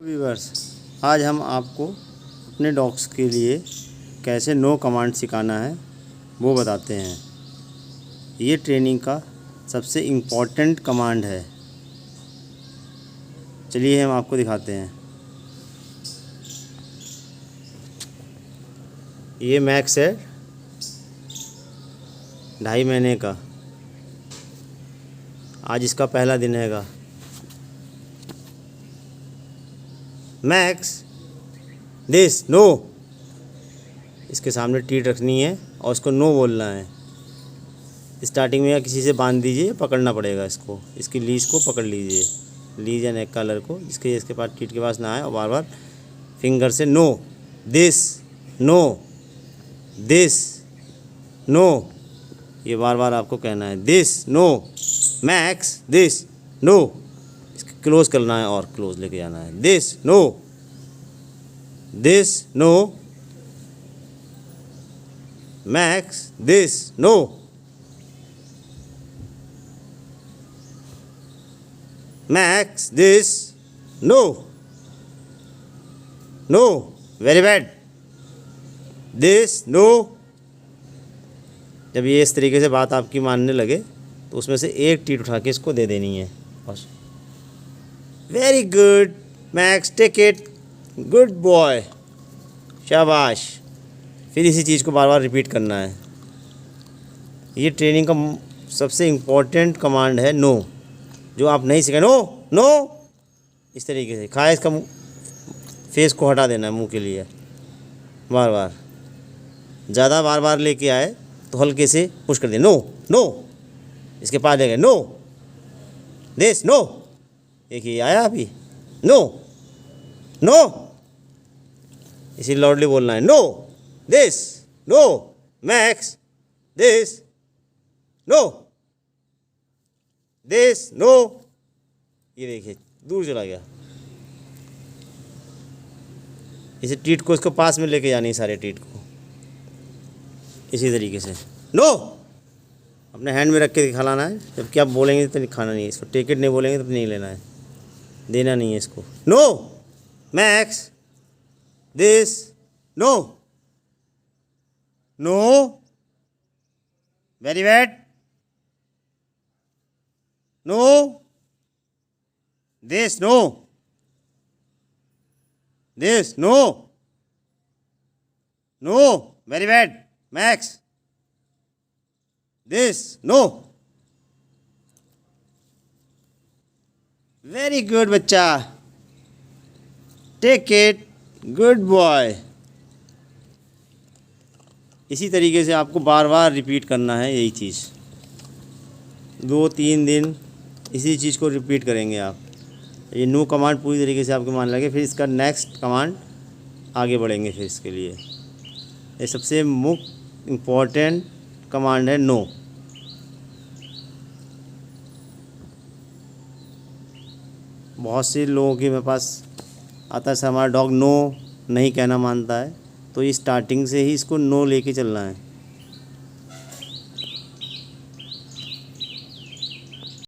Viewers, आज हम आपको अपने डॉग्स के लिए कैसे नो कमांड सिखाना है वो बताते हैं। ये ट्रेनिंग का सबसे इम्पोर्टेंट कमांड है। चलिए हम आपको दिखाते हैं। ये मैक्स है, 2.5 महीने का। आज इसका पहला दिन हैगा। मैक्स दिस नो, इसके सामने टीट रखनी है और उसको नो बोलना है। स्टार्टिंग में या किसी से बांध दीजिए, पकड़ना पड़ेगा इसको, इसकी लीज को पकड़ लीजिए, लीज या नेक कलर को, इसके पास टीट के पास ना आए, और बार बार फिंगर से no this no this no, ये बार बार आपको कहना है। This no Max this no, close करना है और क्लोज लेके जाना है। This no Max this no, Max this no no, very bad, this no. जब ये इस तरीके से बात आपकी मानने लगे तो उसमें से एक टीट उठा के इसको दे देनी है बस। Very good Max, take it, good boy, शाबाश। फिर इसी चीज़ को बार बार रिपीट करना है। ये ट्रेनिंग का सबसे इम्पोर्टेंट कमांड है नो, जो आप नहीं सीखें। नो नो, इस तरीके से खाए, इसका फेस को हटा देना है मुंह के लिए बार बार। ज़्यादा बार बार लेके आए तो हल्के से पुश कर दे। नो नो, इसके पास ले गए। नो दिस नो, एक ही आया अभी। नो नो, इसी लाउडली बोलना है। No this no Max this no this no, ये देखिए दूर चला गया। इसे टीट को इसको पास में लेके जानी है, सारे टीट को इसी तरीके से। नो अपने हैंड में रख के खिलाना है। जब कि आप बोलेंगे तो खाना नहीं है इसको, टेक इट नहीं बोलेंगे तो नहीं लेना है, देना नहीं है इसको। No Max this no no, very bad, no this no this no no, very bad Max this no, very good बच्चा, टेक इट, गुड बॉय। इसी तरीके से आपको बार बार रिपीट करना है। यही चीज़ 2-3 दिन इसी चीज़ को रिपीट करेंगे आप। ये नो कमांड पूरी तरीके से आपके मान लगे, फिर इसका नेक्स्ट कमांड आगे बढ़ेंगे। फिर इसके लिए ये सबसे मुख्य इम्पोर्टेंट कमांड है नो। बहुत से लोगों के मेरे पास आता है, सर हमारा डॉग नो नहीं कहना मानता है, तो ये स्टार्टिंग से ही इसको नो लेके चलना है।